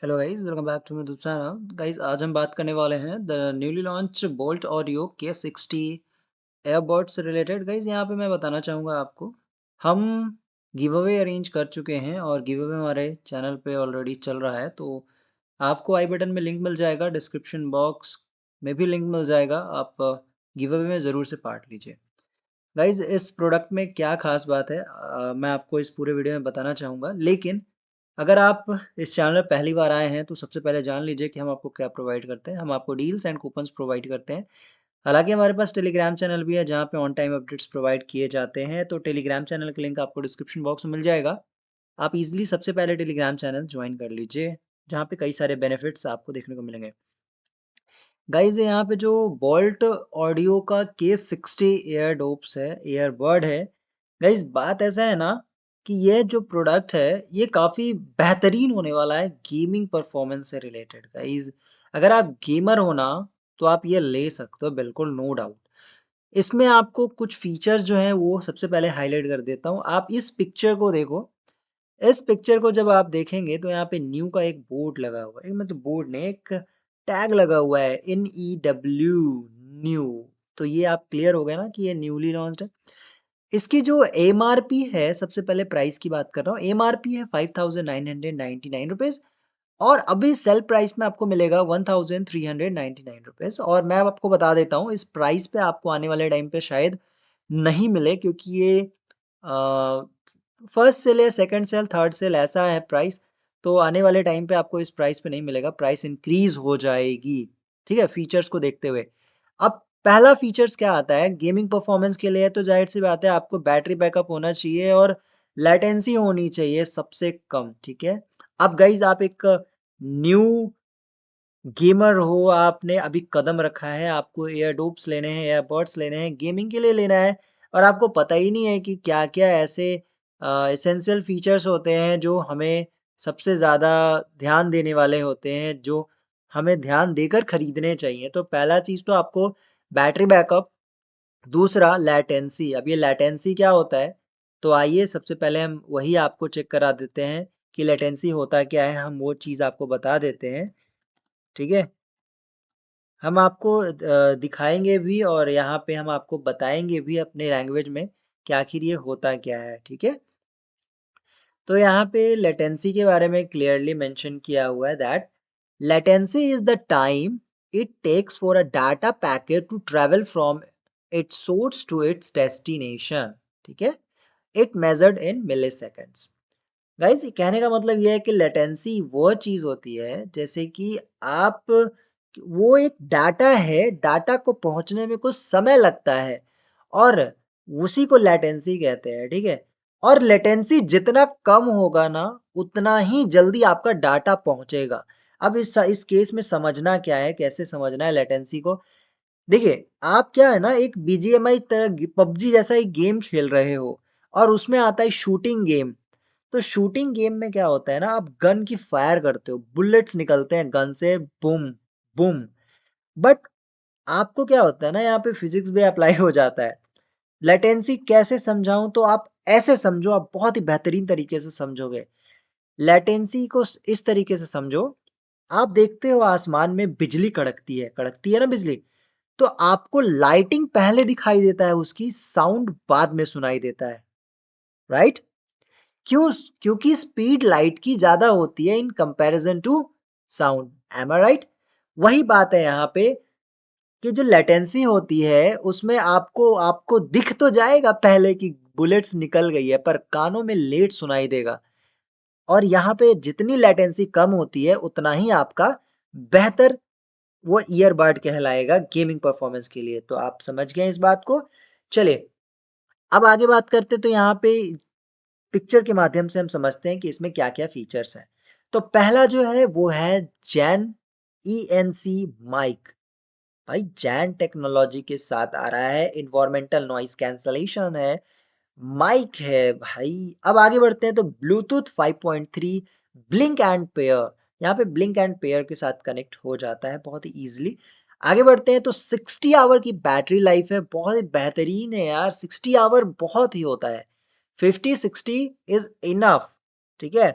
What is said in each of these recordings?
Hello guys, welcome back to my YouTube channel. Guys, आज हम बात करने वाले हैं the newly launch Boult Audio K60 airbuds से रिलेटेड। गाइस, यहाँ पे मैं बताना चाहूँगा आपको, हम गिव अवे अरेंज कर चुके हैं और गिव अवे हमारे चैनल पे ऑलरेडी चल रहा है। तो आपको आई बटन में लिंक मिल जाएगा, डिस्क्रिप्शन बॉक्स में भी लिंक मिल जाएगा। आप गिव अवे में ज़रूर से पार्ट लीजिए। गाइज, इस प्रोडक्ट में क्या खास बात है, मैं आपको इस पूरे वीडियो में बताना चाहूँगा। लेकिन अगर आप इस चैनल पर पहली बार आए हैं तो सबसे पहले जान लीजिए कि हम आपको क्या प्रोवाइड करते हैं। हम आपको डील्स एंड कूपन्स प्रोवाइड करते हैं। हालांकि हमारे पास टेलीग्राम चैनल भी है जहाँ पे ऑन टाइम अपडेट्स प्रोवाइड किए जाते हैं। तो टेलीग्राम चैनल का लिंक आपको डिस्क्रिप्शन बॉक्स में मिल जाएगा। आप इजीली सबसे पहले टेलीग्राम चैनल ज्वाइन कर लीजिए, जहाँ पे कई सारे बेनिफिट्स आपको देखने को मिलेंगे। गाइज, यहाँ पे जो बोल्ट ऑडियो का K60 एयरडोप्स है, ईयरबड है। गाइज, बात ऐसा है ना कि ये जो प्रोडक्ट है ये काफ़ी बेहतरीन होने वाला है गेमिंग परफॉर्मेंस से रिलेटेड। गाइज, अगर आप गेमर हो ना तो आप ये ले सकते हो, बिल्कुल नो डाउट। इसमें आपको कुछ फीचर्स जो हैं वो सबसे पहले हाईलाइट कर देता हूँ। आप इस पिक्चर को देखो। इस पिक्चर को जब आप देखेंगे तो यहाँ पे न्यू का एक बोर्ड लगा हुआ है, मतलब बोर्ड ने एक टैग लगा हुआ है NEW, न्यू। तो ये आप क्लियर हो गए ना कि ये न्यूली लॉन्च्ड है। इसकी जो MRP है, सबसे पहले प्राइस की बात कर रहा हूँ। MRP है 5,999 रुपीज और अभी सेल प्राइस में आपको मिलेगा 1,399 रुपीज। और मैं आपको बता देता हूँ, इस प्राइस पे आपको आने वाले टाइम पे शायद नहीं मिले, क्योंकि ये फर्स्ट सेल या सेकंड सेल, थर्ड सेल ऐसा है प्राइस। तो आने वाले टाइम पे आपको इस प्राइस पे नहीं मिलेगा, प्राइस इंक्रीज हो जाएगी। ठीक है, फीचर्स को देखते हुए। अब पहला फीचर्स क्या आता है गेमिंग परफॉर्मेंस के लिए, तो जाहिर सी बात है आपको बैटरी बैकअप होना चाहिए और लेटेंसी होनी चाहिए सबसे कम। ठीक है। अब गाइज, आप एक न्यू गेमर हो, आपने अभी कदम रखा है, आपको एयरडोप्स लेने हैं, एयरबड्स लेने हैं, गेमिंग के लिए लेना है, और आपको पता ही नहीं है कि क्या क्या ऐसे एसेंशियल फीचर्स होते हैं जो हमें सबसे ज़्यादा ध्यान देने वाले होते हैं, जो हमें ध्यान देकर खरीदने चाहिए। तो पहला चीज़ तो आपको बैटरी बैकअप, दूसरा लैटेंसी। अब ये लैटेंसी क्या होता है, तो आइए सबसे पहले हम वही आपको चेक करा देते हैं कि लैटेंसी होता क्या है। हम वो चीज़ आपको बता देते हैं। ठीक है, हम आपको दिखाएंगे भी और यहाँ पे हम आपको बताएंगे भी अपने लैंग्वेज में कि आखिर ये होता क्या है। ठीक है, तो यहाँ पे लेटेंसी के बारे में क्लियरली मेंशन किया हुआ है that latency is the time it takes for a data packet to travel from its source to its destination. ठीक है, it measured in milliseconds. Guys, कहने का मतलब यह है कि लेटेंसी वो चीज होती है, जैसे कि आप, वो एक डाटा है, डाटा को पहुंचने में कुछ समय लगता है और उसी को लेटेंसी कहते हैं। ठीक है, और लेटेंसी जितना कम होगा ना उतना ही जल्दी आपका डाटा पहुंचेगा। अब इस केस में समझना क्या है, कैसे समझना है लेटेंसी को। देखिए, आप क्या है ना, एक BGMI तरह पबजी जैसा एक गेम खेल रहे हो और उसमें आता है शूटिंग गेम। तो शूटिंग गेम में क्या होता है ना, आप गन की फायर करते हो, बुलेट्स निकलते हैं गन से, बुम बुम। बट आपको क्या होता है ना, यहाँ पे फिजिक्स भी अप्लाई हो जाता है। लेटेंसी कैसे समझाऊं, तो आप ऐसे समझो, आप बहुत ही बेहतरीन तरीके से समझोगे। लेटेंसी को इस तरीके से समझो, आप देखते हो आसमान में बिजली कड़कती है ना बिजली, तो आपको लाइटिंग पहले दिखाई देता है, उसकी साउंड बाद में सुनाई देता है। राइट? क्यों? क्योंकि स्पीड लाइट की ज्यादा होती है in comparison to sound. Am I right? वही बात है यहाँ पे कि जो लेटेंसी होती है उसमें आपको आपको दिख तो जाएगा पहले कि बुलेट्स निकल गई है, पर कानों में लेट सुनाई देगा। और यहाँ पे जितनी लेटेंसी कम होती है उतना ही आपका बेहतर वो ईयरबड कहलाएगा गेमिंग परफॉर्मेंस के लिए। तो आप समझ गए इस बात को। चलिए, अब आगे बात करते, तो यहाँ पे पिक्चर के माध्यम से हम समझते हैं कि इसमें क्या क्या फीचर्स हैं। तो पहला जो है वो है जैन ENC माइक। भाई, जैन टेक्नोलॉजी के साथ आ रहा है, इन्वायरमेंटल नॉइस कैंसलेशन है, माइक है भाई। अब आगे बढ़ते हैं, तो ब्लूटूथ 5.3 ब्लिंक एंड पेयर। यहाँ पे ब्लिंक एंड पेयर के साथ कनेक्ट हो जाता है बहुत ही इजीली। आगे बढ़ते हैं, तो 60 आवर की बैटरी लाइफ है, बहुत ही बेहतरीन है यार। 60 आवर बहुत ही होता है, 50-60 इज इनफ। ठीक है,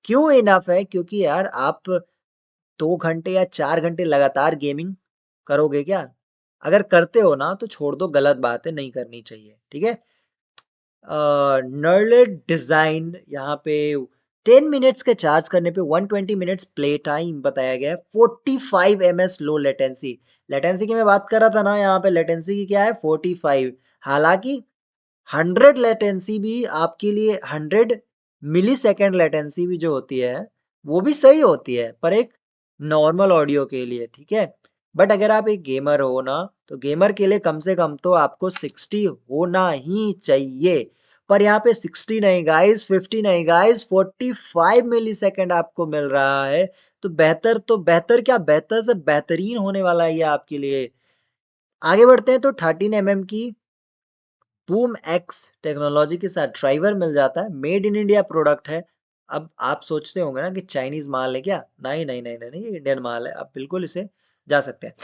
क्यों इनफ है? क्योंकि यार आप 2 घंटे या 4 घंटे लगातार गेमिंग करोगे क्या? अगर करते हो ना तो छोड़ दो, गलत बात है, नहीं करनी चाहिए, ठीक है। नर्लेट डिजाइन यहाँ पे 10 मिनट्स के चार्ज करने पे 120 मिनट्स प्ले टाइम बताया गया है। 45 ms लो लेटेंसी, लेटेंसी की मैं बात कर रहा था ना, यहाँ पे लेटेंसी की क्या है 45। हालांकि 100 लेटेंसी भी आपके लिए, 100 मिली सेकेंड लेटेंसी भी जो होती है वो भी सही होती है पर एक नॉर्मल ऑडियो के लिए, ठीक है। बट अगर आप एक गेमर हो ना, तो गेमर के लिए कम से कम तो आपको 60 होना ही चाहिए। पर यहाँ पे 60 नहीं गाइस, 50 नहीं गाइस, 45 मिली सेकेंड आपको मिल रहा है। तो बेहतर क्या, बेहतर से बेहतरीन होने वाला है ये आपके लिए। आगे बढ़ते हैं तो 13 mm की बूम एक्स टेक्नोलॉजी के साथ ड्राइवर मिल जाता है, मेड इन इंडिया प्रोडक्ट है। अब आप सोचते होंगे ना कि चाइनीज माल है क्या? नहीं नहीं नहीं नहीं, नहीं, ये इंडियन माल है, आप बिल्कुल इसे जा सकते हैं।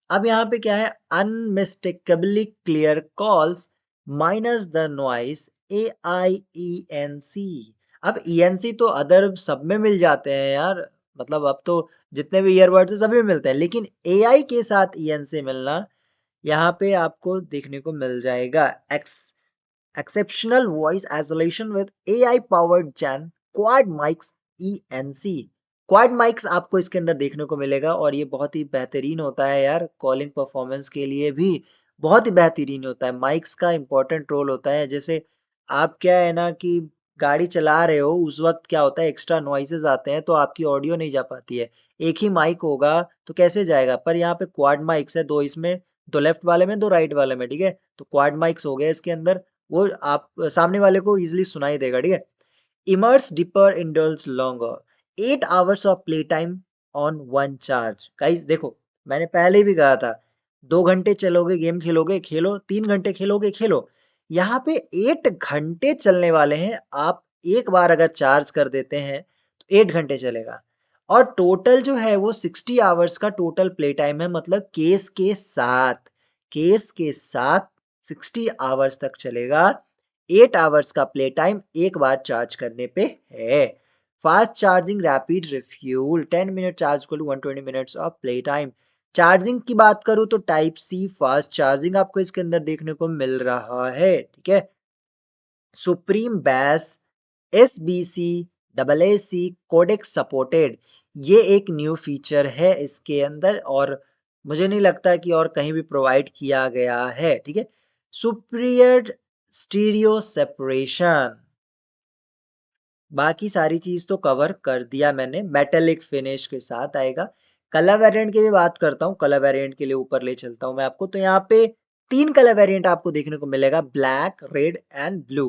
अब यहाँ पे क्या है, unmistakeably clear calls minus the noise, AIENC। अब ENC तो अदर सब में मिल जाते हैं यार, मतलब अब तो जितने भी ईयरबड्स है सभी में मिलते हैं, लेकिन AI के साथ ENC मिलना यहाँ पे आपको देखने को मिल जाएगा। Exceptional voice isolation with AI powered Jain quad mics, ENC। Quad mics आपको इसके अंदर देखने को मिलेगा और ये बहुत ही बेहतरीन होता है यार, कॉलिंग परफॉर्मेंस के लिए भी बहुत ही बेहतरीन होता है। माइक्स का इंपॉर्टेंट रोल होता है, जैसे आप क्या है ना कि गाड़ी चला रहे हो उस वक्त क्या होता है, एक्स्ट्रा नॉइसेस आते हैं तो आपकी ऑडियो नहीं जा पाती है। एक ही माइक होगा तो कैसे जाएगा, पर यहाँ पे क्वाड माइक्स है, दो इसमें, दो लेफ्ट वाले में दो राइट वाले में, ठीक है। तो क्वाड माइक्स हो गया इसके अंदर, वो आप सामने वाले को इजीली सुनाई देगा, ठीक है। Immerse deeper इंडल्स longer 8 hours of play time on one charge. Guys देखो, मैंने पहले भी कहा था 2 घंटे चलोगे गेम खेलोगे खेलो, 3 घंटे खेलोगे खेलो, यहाँ पे 8 घंटे चलने वाले हैं। आप एक बार अगर चार्ज कर देते हैं तो 8 घंटे चलेगा। और टोटल जो है वो 60 hours का टोटल प्ले टाइम है, मतलब केस के साथ 60 hours तक चलेगा। 8 hours का प्ले टाइम एक बार चार्ज करने पे है। Fast charging rapid refuel 10 minute charge को 120 minutes of play time. Charging की बात करूं तो टाइप सी फास्ट चार्जिंग आपको इसके अंदर देखने को मिल रहा है, ठीक है। सुप्रीम बैस SBC AAC कोडेक सपोर्टेड, ये एक न्यू फीचर है इसके अंदर और मुझे नहीं लगता कि और कहीं भी प्रोवाइड किया गया है, ठीक है। सुपीरियर स्टीरियो सेपरेशन, बाकी सारी चीज तो कवर कर दिया मैंने। मेटेलिक फिनिश के साथ आएगा। कलर वेरिएंट की भी बात करता हूँ, कलर वेरिएंट के लिए ऊपर ले चलता हूँ मैं आपको, तो यहाँ पे 3 कलर वेरिएंट आपको देखने को मिलेगा, black, red and blue.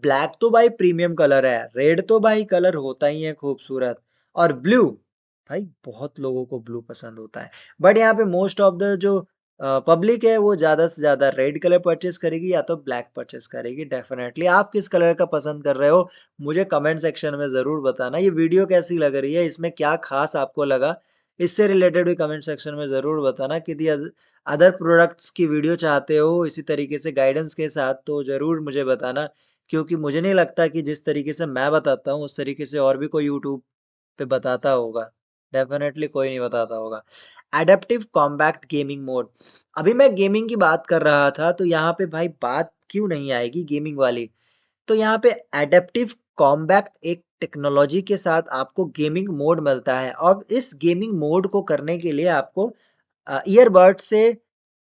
Black तो भाई प्रीमियम कलर है, रेड तो भाई कलर होता ही है खूबसूरत, और ब्लू भाई बहुत लोगों को ब्लू पसंद होता है। बट यहाँ पे मोस्ट ऑफ द जो पब्लिक है वो ज्यादा से ज्यादा रेड कलर परचेस करेगी या तो ब्लैक परचेस करेगी। डेफिनेटली आप किस कलर का पसंद कर रहे हो मुझे कमेंट सेक्शन में ज़रूर बताना। ये वीडियो कैसी लग रही है, इसमें क्या खास आपको लगा, इससे रिलेटेड भी कमेंट सेक्शन में ज़रूर बताना। कि अदर प्रोडक्ट्स की वीडियो चाहते हो इसी तरीके से गाइडेंस के साथ तो ज़रूर मुझे बताना, क्योंकि मुझे नहीं लगता कि जिस तरीके से मैं बताता हूँ उस तरीके से और भी कोई यूट्यूब पे बताता होगा। डेफिनेटली कोई नहीं बताता होगा। एडेप्टिव कॉम्बैक्ट गेमिंग मोड, अभी मैं गेमिंग की बात कर रहा था तो यहाँ पे भाई बात क्यों नहीं आएगी गेमिंग वाली। तो यहाँ पे एडेप्टिव कॉम्बैक्ट एक टेक्नोलॉजी के साथ आपको गेमिंग मोड मिलता है। और इस गेमिंग मोड को करने के लिए आपको ईयरबड से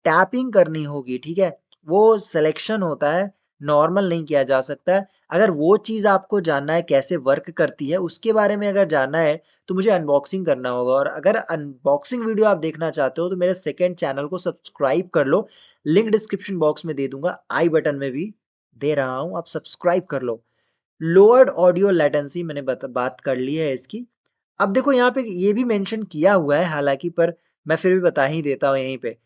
टैपिंग करनी होगी, ठीक है। वो सिलेक्शन होता है, नॉर्मल नहीं किया जा सकता है। अगर वो चीज़ आपको जानना है कैसे वर्क करती है, उसके बारे में अगर जानना है तो मुझे अनबॉक्सिंग करना होगा। और अगर अनबॉक्सिंग वीडियो आप देखना चाहते हो तो मेरे सेकेंड चैनल को सब्सक्राइब कर लो, लिंक डिस्क्रिप्शन बॉक्स में दे दूंगा, आई बटन में भी दे रहा हूँ, आप सब्सक्राइब कर लो। लोअर्ड ऑडियो लेटेंसी मैंने बात कर ली है इसकी। अब देखो यहाँ पे ये भी मेंशन किया हुआ है हालांकि, पर मैं फिर भी बता ही देता हूँ यहीं पे।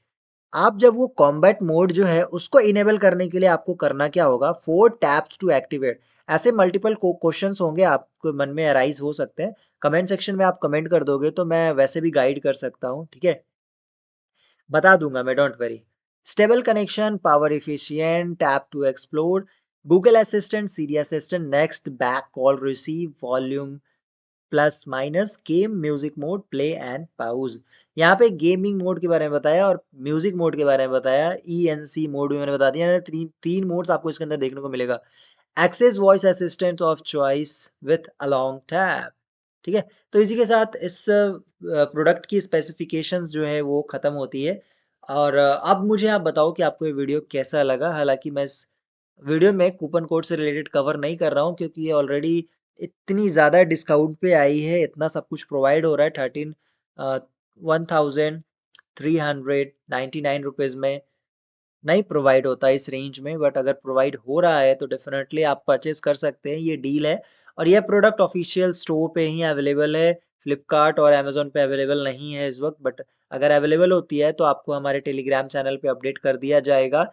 आप जब वो कॉम्बैट मोड जो है उसको इनेबल करने के लिए आपको करना क्या होगा, 4 टैप्स टू एक्टिवेट। ऐसे मल्टीपल क्वेश्चंस होंगे आपको मन में अराइज हो सकते हैं, कमेंट सेक्शन में आप कमेंट कर दोगे तो मैं वैसे भी गाइड कर सकता हूँ, ठीक है, बता दूंगा मैं, don't worry. Stable connection, power efficient, tap to explore, Google assistant, Siri assistant, next, back call receive, volume plus minus game music mode play and pause. यहाँ पे गेमिंग मोड के बारे में बताया और म्यूजिक मोड के बारे में बताया, ENC मोड भी मैंने बता दिया। यानी तीन तीन मोड्स आपको इसके अंदर देखने को मिलेगा। Access voice assistant of choice with along tab. ठीक है, तो इसी के साथ इस प्रोडक्ट की स्पेसिफिकेशंस जो है वो ख़त्म होती है। और अब मुझे आप बताओ कि आपको ये वीडियो कैसा लगा। हालांकि मैं इस वीडियो में कूपन कोड से रिलेटेड कवर नहीं कर रहा हूँ, क्योंकि ये ऑलरेडी इतनी ज़्यादा डिस्काउंट पे आई है, इतना सब कुछ प्रोवाइड हो रहा है 1399 रुपीज़ में नहीं प्रोवाइड होता इस रेंज में। बट अगर प्रोवाइड हो रहा है तो डेफिनेटली आप परचेज कर सकते हैं, ये डील है। और यह प्रोडक्ट ऑफिशियल स्टोर पे ही अवेलेबल है, फ्लिपकार्ट और अमेजोन पे अवेलेबल नहीं है इस वक्त। बट अगर अवेलेबल होती है तो आपको हमारे टेलीग्राम चैनल पे अपडेट कर दिया जाएगा।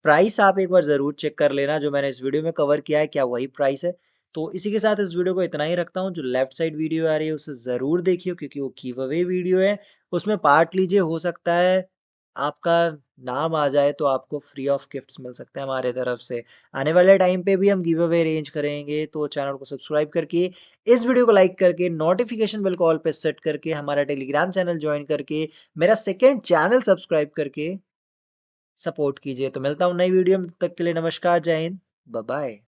प्राइस आप एक बार ज़रूर चेक कर लेना, जो मैंने इस वीडियो में कवर किया है क्या वही प्राइस है। तो इसी के साथ इस वीडियो को इतना ही रखता हूँ। जो लेफ्ट साइड वीडियो आ रही है उसे ज़रूर देखिए, क्योंकि वो गिव अवे वीडियो है, उसमें पार्ट लीजिए। हो सकता है आपका नाम आ जाए तो आपको फ्री ऑफ गिफ्ट्स मिल सकते हैं हमारे तरफ से। आने वाले टाइम पे भी हम गिव अवे अरेंज करेंगे, तो चैनल को सब्सक्राइब करके, इस वीडियो को लाइक करके, नोटिफिकेशन बेल को ऑल पे सेट करके, हमारा टेलीग्राम चैनल ज्वाइन करके, मेरा सेकंड चैनल सब्सक्राइब करके सपोर्ट कीजिए। तो मिलता हूँ नई वीडियो में, तब तक के लिए नमस्कार, जय हिंद, बाय बाय।